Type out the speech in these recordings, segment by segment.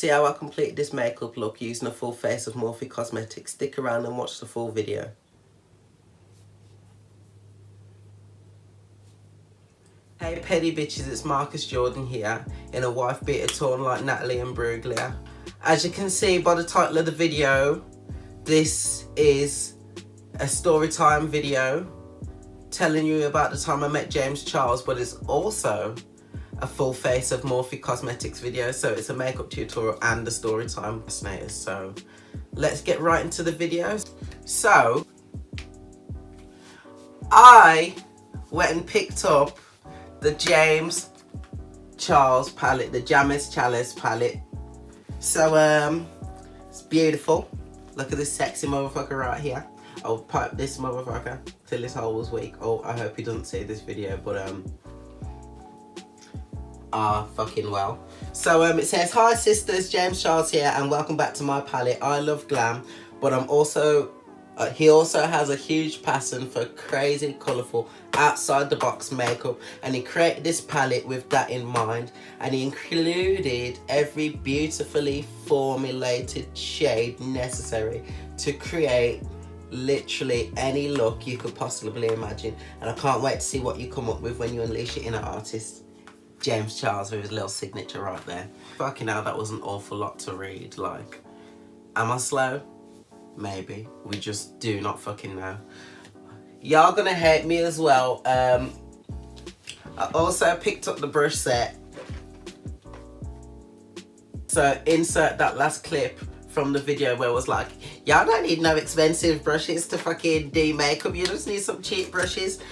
see how I completed this makeup look using a full face of Morphe Cosmetics, stick around and watch the full video. Hey petty bitches, it's Marcus Jordan here, in a wife beater torn like Natalie and Bruglia. As you can see by the title of the video, this is a story time video telling you about the time I met James Charles, but it's also a full face of Morphe Cosmetics video, so it's a makeup tutorial and a story time. So let's get right into the video. So I went and picked up the James Charles palette, the James Charles palette. So it's beautiful. Look at this sexy motherfucker right here. I'll pipe this motherfucker till his hole was weak. Oh, I hope he doesn't see this video, but fucking well. So it says, hi sisters, James Charles here and welcome back to my palette. I love glam, but I'm also he also has a huge passion for crazy, colourful, outside the box makeup, and he created this palette with that in mind, and he included every beautifully formulated shade necessary to create literally any look you could possibly imagine, and I can't wait to see what you come up with when you unleash your inner artist. James Charles with his little signature right there. Fucking hell, that was an awful lot to read. Like, am I slow? Maybe. We just do not fucking know. Y'all gonna hate me as well. I also picked up the brush set. So insert that last clip from the video where it was like, y'all don't need no expensive brushes to fucking do makeup. You just need some cheap brushes. Do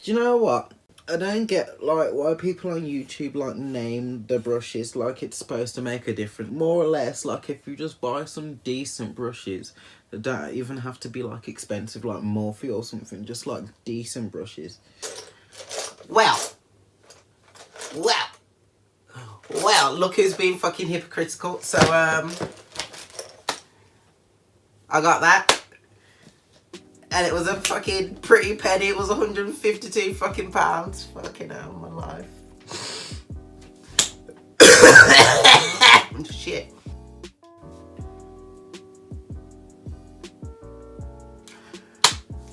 you know what? I don't get like why people on YouTube like name the brushes like it's supposed to make a difference. More or less, like if you just buy some decent brushes that don't even have to be like expensive, like Morphe or something, just like decent brushes. Well, look who's being fucking hypocritical. So I got that. And it was a fucking pretty penny. It was 152 fucking pounds. Fucking hell, my life. Shit.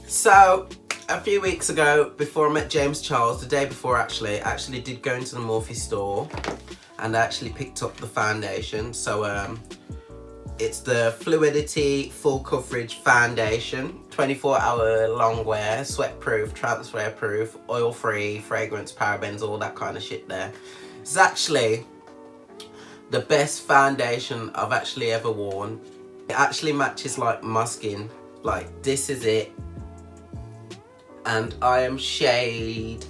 So, a few weeks ago, before I met James Charles, the day before actually, I actually did go into the Morphe store and I actually picked up the foundation. So, it's the Fluidity Full Coverage Foundation, 24-hour long wear, sweat proof, transfer proof, oil free, fragrance, parabens, all that kind of shit there. It's actually the best foundation I've actually ever worn. It actually matches like my skin. Like, this is it. And I am shade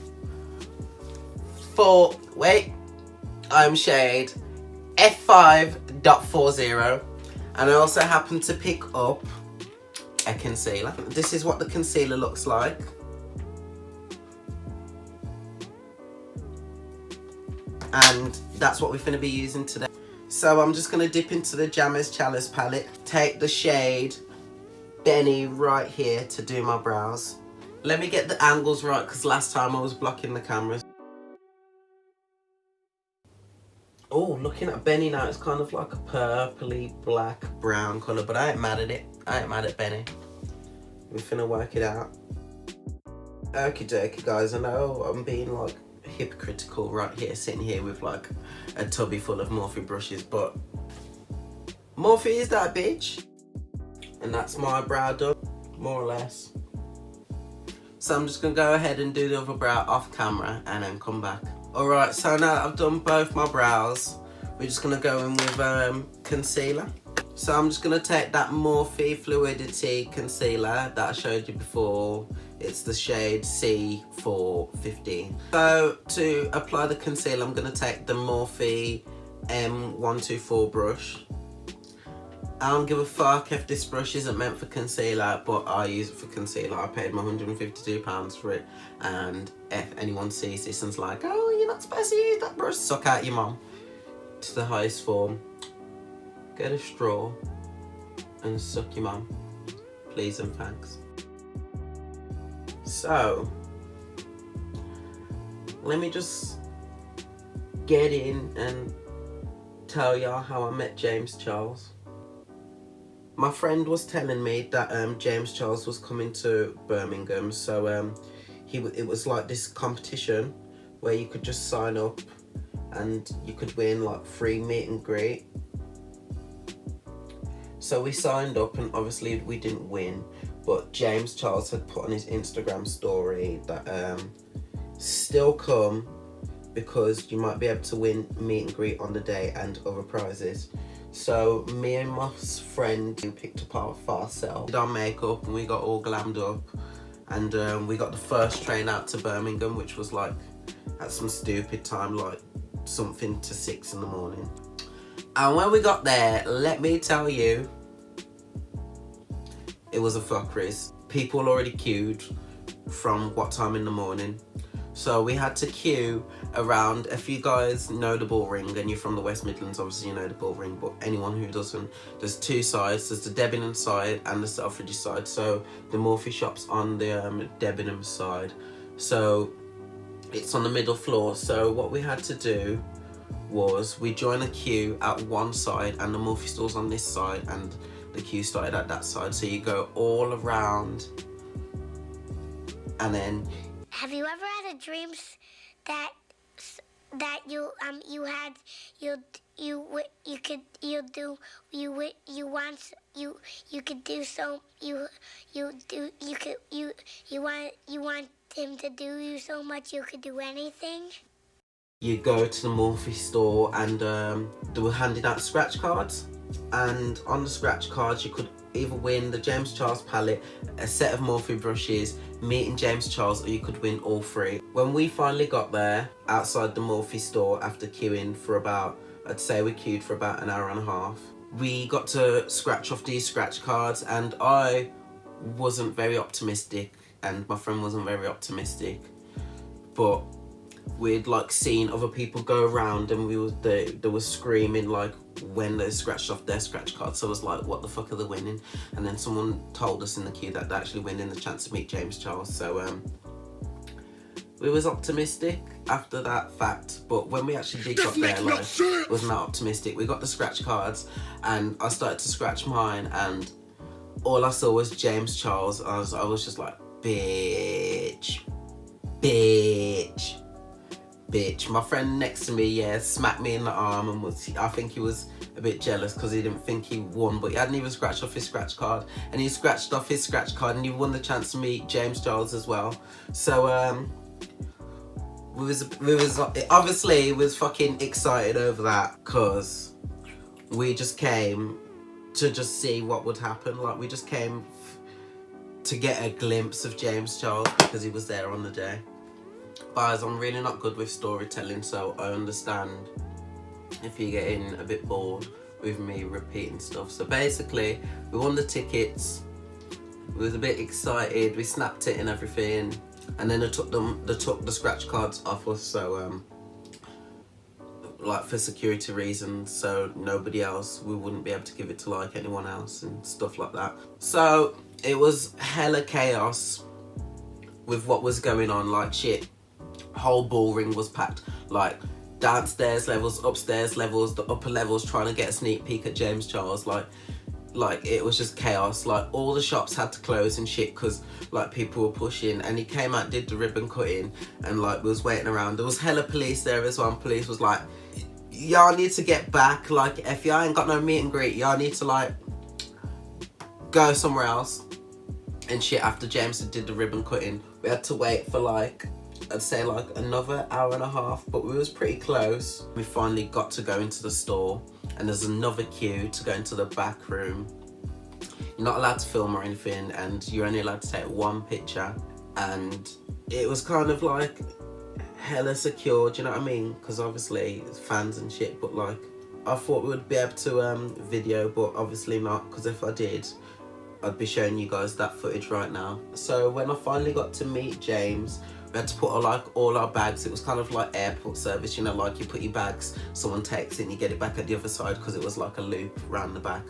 I'm shade F5.40. And I also happened to pick up a concealer. This is what the concealer looks like. And that's what we're going to be using today. So I'm just going to dip into the James Charles palette. Take the shade Benny right here to do my brows. Let me get the angles right because last time I was blocking the cameras. Oh, looking at Benny now, it's kind of like a purpley black brown colour, but I ain't mad at it. I ain't mad at Benny. We're finna work it out. Okie dokie guys, I know I'm being like hypocritical right here, sitting here with like a tubby full of Morphe brushes, but Morphe is that bitch. And that's my brow done, more or less. So I'm just gonna go ahead and do the other brow off camera and then come back. Alright, so now I've done both my brows, we're just going to go in with concealer. So I'm just going to take that Morphe Fluidity concealer that I showed you before. It's the shade C415. So to apply the concealer, I'm going to take the Morphe M124 brush. I don't give a fuck if this brush isn't meant for concealer, but I use it for concealer. I paid my £152 for it, and if anyone sees this and's like, oh, you're not supposed to use that brush, suck out your mum. To the highest form. Get a straw and suck your mum. Please and thanks. So, let me just get in and tell y'all how I met James Charles. My friend was telling me that James Charles was coming to Birmingham, so it was like this competition where you could just sign up and you could win like free meet and greet. So we signed up, and obviously we didn't win, but James Charles had put on his Instagram story that still come, because you might be able to win meet and greet on the day and other prizes. So me and my friend, we picked up ourselves, did our makeup, and we got all glammed up, and we got the first train out to Birmingham, which was like at some stupid time, like something to 6 in the morning. And when we got there, let me tell you, it was a fuckeries. People already queued from what time in the morning. So we had to queue around, if you guys know the Bull Ring and you're from the West Midlands, obviously you know the Bull Ring, but anyone who doesn't, there's two sides. There's the Debenham side and the Selfridges side. So the Morphe shop's on the Debenham side. So it's on the middle floor. So what we had to do was we joined a queue at one side, and the Morphe store's on this side, and the queue started at that side. So you go all around, and then... Have you ever had a dream that you want him to do you so much you could do anything? You go to the Morphe store, and they were handing out scratch cards, and on the scratch cards you could either win the James Charles palette, a set of Morphe brushes, meeting James Charles, or you could win all three. When we finally got there outside the Morphe store after queuing for about, I'd say we queued for about an hour and a half, we got to scratch off these scratch cards, and I wasn't very optimistic and my friend wasn't very optimistic, but we'd like seen other people go around, and they were screaming like when they scratched off their scratch cards. So I was like, what the fuck are they winning? And then someone told us in the queue that they're actually winning the chance to meet James Charles. So we was optimistic after that fact, but when we actually did got there, like, wasn't that optimistic. We got the scratch cards, and I started to scratch mine, and all I saw was James Charles. I was just like, bitch. My friend next to me, yeah, smacked me in the arm, and I think he was a bit jealous because he didn't think he won, but he hadn't even scratched off his scratch card, and he scratched off his scratch card, and he won the chance to meet James Charles as well. So we was obviously was fucking excited over that, because we just came to just see what would happen. Like, we just came to get a glimpse of James Charles because he was there on the day. Guys, I'm really not good with storytelling, so I understand if you're getting a bit bored with me repeating stuff. So basically, we won the tickets, we was a bit excited, we snapped it and everything, and then they took the scratch cards off us, so like for security reasons, so nobody else, we wouldn't be able to give it to like anyone else and stuff like that. So it was hella chaos with what was going on, like shit. Whole Bull Ring was packed, like downstairs levels, upstairs levels, the upper levels, trying to get a sneak peek at James Charles. Like it was just chaos. Like all the shops had to close and shit because like people were pushing, and he came out, did the ribbon cutting, and like we was waiting around. There was hella police there as well, and police was like, y'all need to get back, like if y'all ain't got no meet and greet, y'all need to like go somewhere else and shit. After James did the ribbon cutting, we had to wait for like, I'd say like another hour and a half, but we was pretty close. We finally got to go into the store, and there's another queue to go into the back room. You're not allowed to film or anything, and you're only allowed to take one picture, and it was kind of like hella secure, do you know what I mean? Because obviously it's fans and shit, but like I thought we would be able to video, but obviously not, because if I did, I'd be showing you guys that footage right now. So when I finally got to meet James, we had to put all our bags. It was kind of like airport service, you know, like you put your bags, someone takes it and you get it back at the other side, because it was like a loop around the back.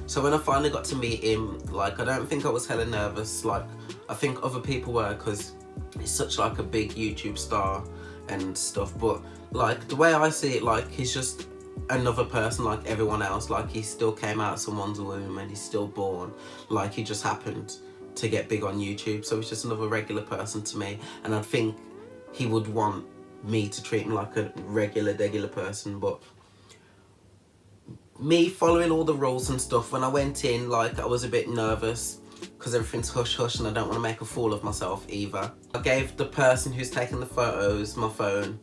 So when I finally got to meet him, like I don't think I was hella nervous, like I think other people were, because he's such like a big YouTube star and stuff, but like the way I see it, like he's just another person like everyone else. Like, he still came out of someone's womb and he's still born. Like, he just happened to get big on YouTube, so he's just another regular person to me. And I think he would want me to treat him like a regular person. But me following all the rules and stuff, when I went in, like, I was a bit nervous because everything's hush hush and I don't want to make a fool of myself either. I gave the person who's taking the photos my phone,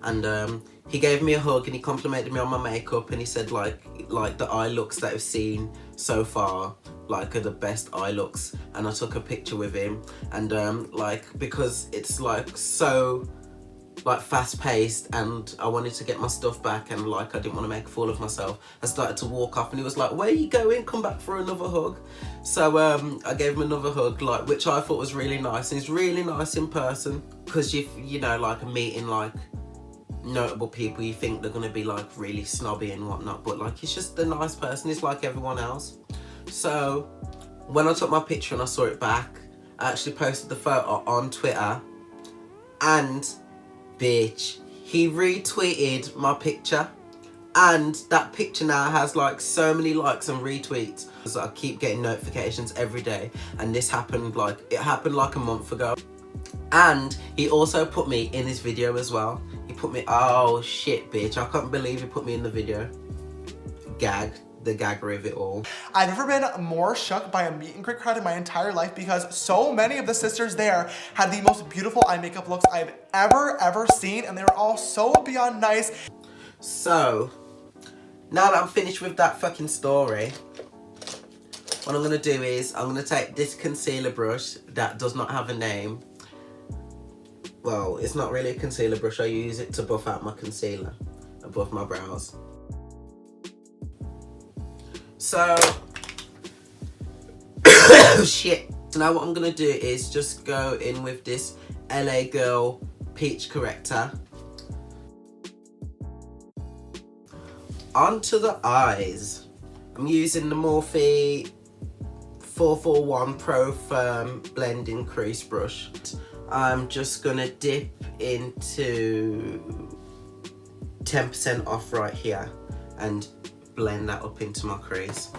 and he gave me a hug and he complimented me on my makeup, and he said like the eye looks that I've seen so far like are the best eye looks. And I took a picture with him, and like, because it's like so like fast paced and I wanted to get my stuff back, and like I didn't want to make a fool of myself, I started to walk off and he was like, where are you going, come back for another hug. So I gave him another hug, like, which I thought was really nice. And he's really nice in person, because you know, like, meeting like notable people, you think they're gonna be like really snobby and whatnot, but like, he's just a nice person. He's like everyone else. So when I took my picture and I saw it back, I actually posted the photo on Twitter, and bitch, he retweeted my picture, and that picture now has like so many likes and retweets. So I keep getting notifications every day, and this happened like, it happened like a month ago. And he also put me in his video as well. He put me, oh shit bitch, I can't believe he put me in the video. Gag, the gagger of it all. I've never been more shook by a meet and greet crowd in my entire life, because so many of the sisters there had the most beautiful eye makeup looks I've ever seen, and they were all so beyond nice. So, now that I'm finished with that fucking story, what I'm gonna do is, I'm gonna take this concealer brush that does not have a name. Well, it's not really a concealer brush, I use it to buff out my concealer above my brows. So, shit. So now what I'm gonna do is just go in with this LA Girl Peach Corrector. Onto the eyes. I'm using the Morphe 441 Pro Firm Blending Crease Brush. I'm just gonna dip into 10% off right here and blend that up into my crease.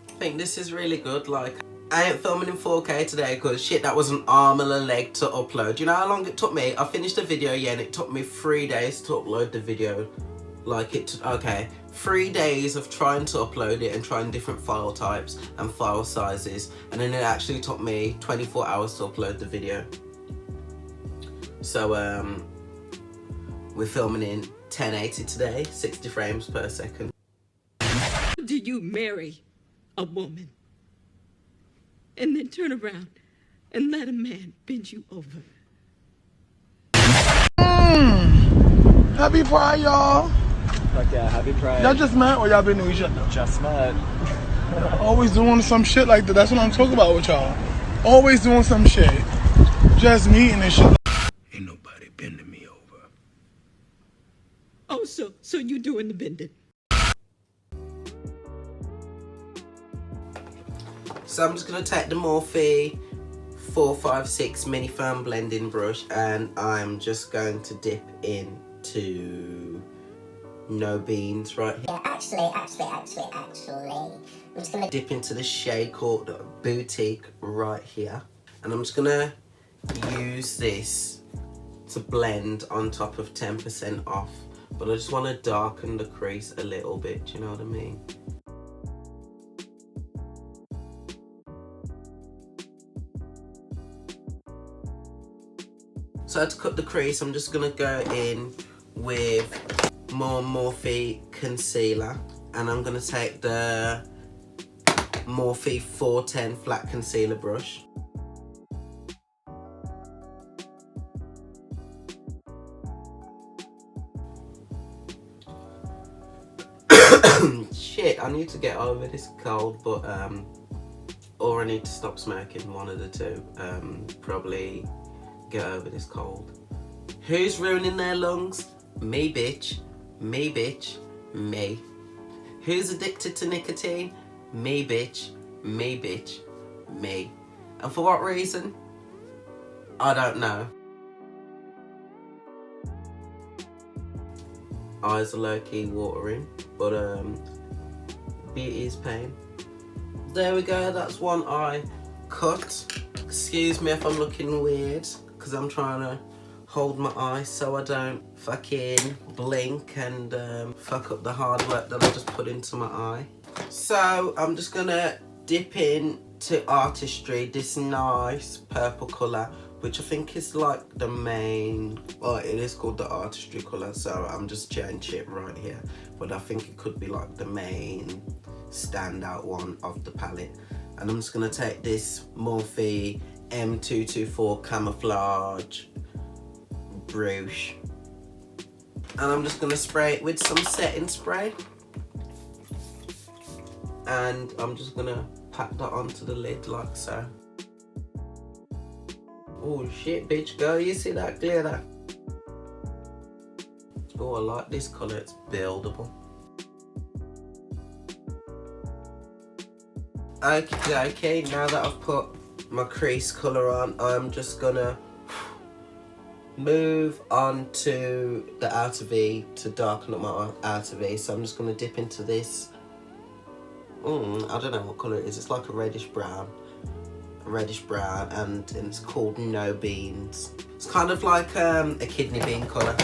I think this is really good. Like, I ain't filming in 4K today because shit, that was an arm and a leg to upload. You know how long it took me? I finished the video, yeah, and it took me 3 days to upload the video. Like, okay, 3 days of trying to upload it and trying different file types and file sizes, and then it actually took me 24 hours to upload the video. So we're filming in 1080 today, 60 frames per second. Do you marry a woman and then turn around and let a man bend you over? Happy Pride, y'all. Fuck yeah, happy Pride. Y'all just met or y'all been to each other? Just met. Always doing some shit like that. That's what I'm talking about with y'all. Always doing some shit. Just meeting and shit. Ain't nobody bending me over. Oh, so you doing the bending? So I'm just gonna take the Morphe 456 Mini Firm Blending Brush, and I'm just going to dip into No Beans right here. Yeah, actually, I'm just gonna dip into the shade called Boutique right here, and I'm just gonna use this to blend on top of 10% off, but I just want to darken the crease a little bit, do you know what I mean? So to cut the crease, I'm just gonna go in with more Morphe concealer, and I'm gonna take the Morphe 410 flat concealer brush. Shit, I need to get over this cold, but or I need to stop smoking, one of the two. Probably get over this cold. Who's ruining their lungs? Me bitch, me bitch, me. Who's addicted to nicotine? Me bitch, Me, bitch. Me. And for what reason? I don't know. Eyes are low-key watering, but beauty is pain. There we go, that's one eye cut. Excuse me if I'm looking weird, because I'm trying to hold my eye so I don't fucking blink and fuck up the hard work that I just put into my eye. So I'm just gonna dip into Artistry, this nice purple colour, which I think is like the main, well, it is called the Artistry colour, so I'm just changing it right here, but I think it could be like the main standout one of the palette. And I'm just gonna take this Morphe M224 Camouflage brush, and I'm just gonna spray it with some setting spray, and I'm just gonna pat that onto the lid like so. Oh shit, bitch, girl, you see that glitter? Oh, I like this colour, it's buildable. Okay, now that I've put my crease colour on, I'm just gonna move on to the outer V to darken up my outer V. So I'm just gonna dip into this. I don't know what colour it is, it's like a reddish brown, and it's called No Beans. It's kind of like a kidney bean colour.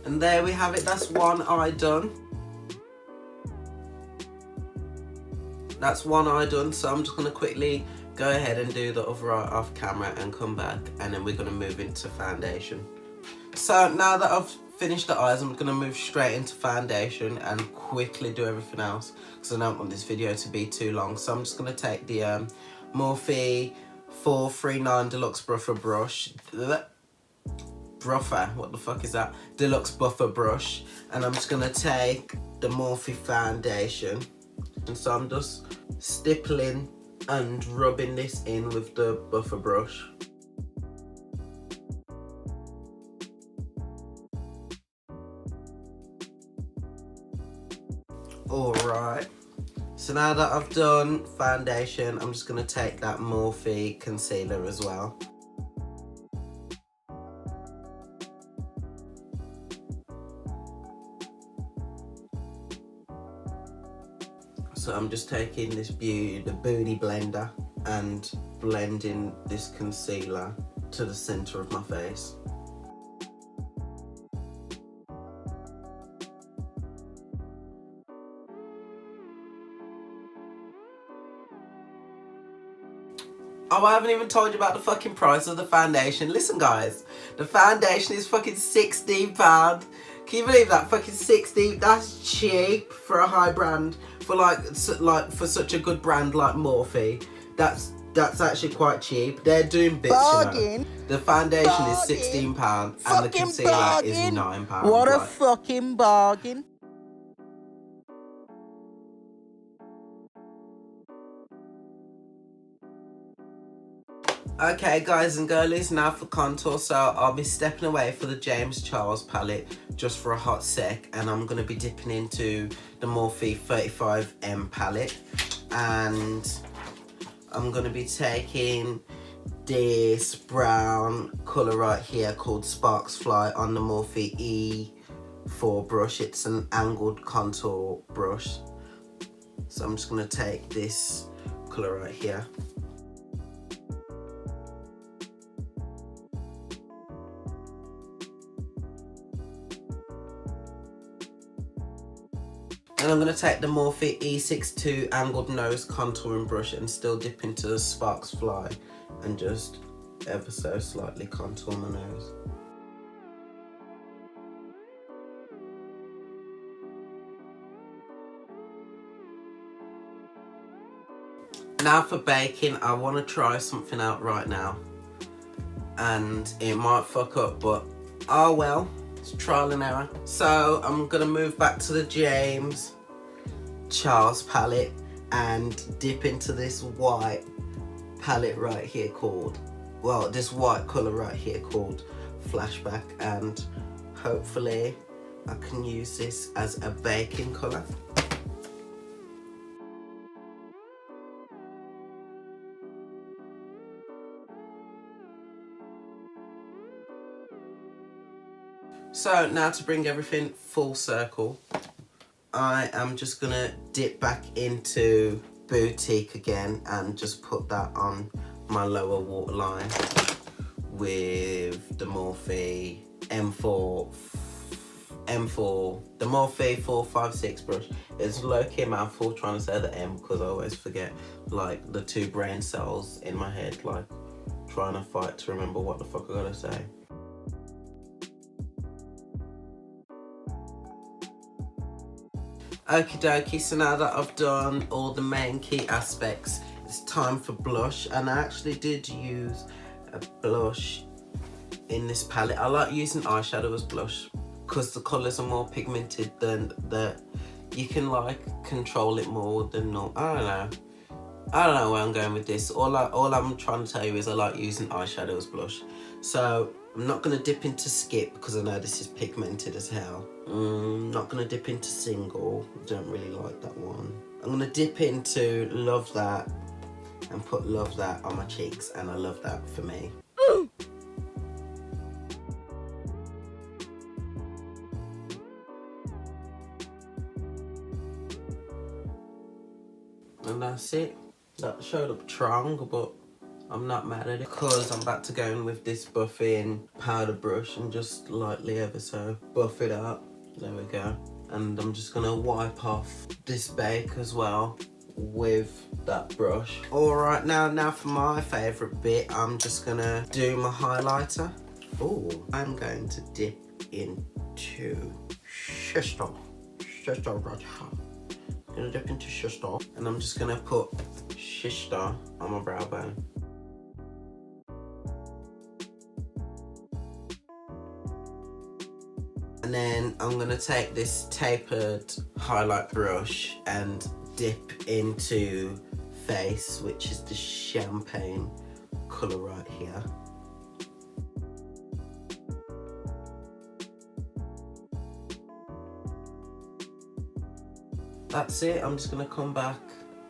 And there we have it, that's one eye done. That's one eye done, so I'm just gonna quickly go ahead and do the other eye off camera and come back, and then we're gonna move into foundation. So now that I've finished the eyes, I'm gonna move straight into foundation and quickly do everything else, because I don't want this video to be too long. So I'm just gonna take the Morphe 439 Deluxe Buffer brush. What the fuck is that? Deluxe Buffer brush, and I'm just gonna take the Morphe foundation, and so I'm just stippling and rubbing this in with the buffer brush. Alright, so now that I've done foundation, I'm just gonna take that Morphe concealer as well. So I'm just taking this the Booty Blender, and blending this concealer to the center of my face. Oh, I haven't even told you about the fucking price of the foundation. Listen guys, the foundation is fucking £16. Can you believe that? Fucking 16, that's cheap for a high brand. For for such a good brand like Morphe, that's actually quite cheap. They're doing bits, bargain. You know. The foundation bargain. Is £16 and fucking the concealer bargain. Is £9. What a fucking bargain. Okay guys and girlies, now for contour. So I'll be stepping away for the James Charles palette just for a hot sec, and I'm going to be dipping into the Morphe 35M palette, and I'm going to be taking this brown colour right here called Sparks Fly on the Morphe E4 brush. It's an angled contour brush, so I'm just going to take this colour right here. And I'm going to take the Morphe E62 angled nose contouring brush and still dip into the Sparks Fly and just ever so slightly contour my nose. Now for baking, I want to try something out right now, and it might fuck up, but oh well. It's trial and error. So I'm gonna move back to the James Charles palette and dip into this white palette right here called, well, this white colour right here called Flashback, and hopefully I can use this as a baking colour. So now to bring everything full circle, I am just gonna dip back into Boutique again and just put that on my lower waterline with the Morphe M4, the Morphe 456 brush. It's low-key mouthful trying to say the M because I always forget, like, the two brain cells in my head, like, trying to fight to remember what the fuck I gotta say. Okie dokie, so now that I've done all the main key aspects, it's time for blush. And I actually did use a blush in this palette. I like using eyeshadow as blush because the colours are more pigmented than you can like control it more than normal. I don't know where I'm going with this. All I'm trying to tell you is I like using eyeshadow as blush. So I'm not going to dip into Skip because I know this is pigmented as hell. Not going to dip into Single. Don't really like that one. I'm going to dip into Love That and put Love That on my cheeks, and I love that for me. And that's it. That showed up strong, but I'm not mad at it because I'm about to go in with this buffing powder brush and just lightly ever so buff it out. There we go. And I'm just gonna wipe off this bake as well with that brush. All right, now for my favorite bit, I'm just gonna do my highlighter. Oh, I'm going to dip into Sister. I'm gonna dip into Sister, and I'm just gonna put Sister on my brow bone. And then I'm gonna take this tapered highlight brush and dip into Face, which is the champagne colour right here. That's it. I'm just gonna come back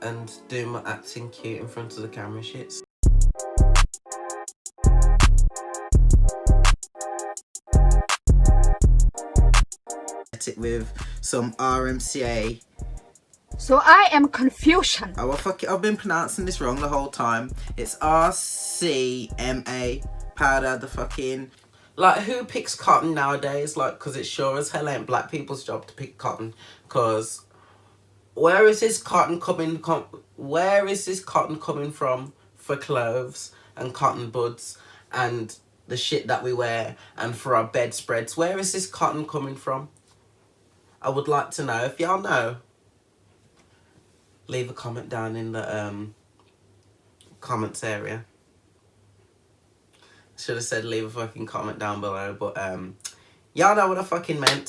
and do my acting cute in front of the camera shits. It with some RMCA. So I am confusion. Oh well, fuck it, I've been pronouncing this wrong the whole time. It's RCMA powder, the fucking... Like, who picks cotton nowadays? Like, because it sure as hell ain't black people's job to pick cotton. Because where is this cotton coming from for clothes and cotton buds and the shit that we wear and for our bedspreads? Where is this cotton coming from? I would like to know. If y'all know, leave a comment down in the comments area. Should have said leave a fucking comment down below, but y'all know what I fucking meant.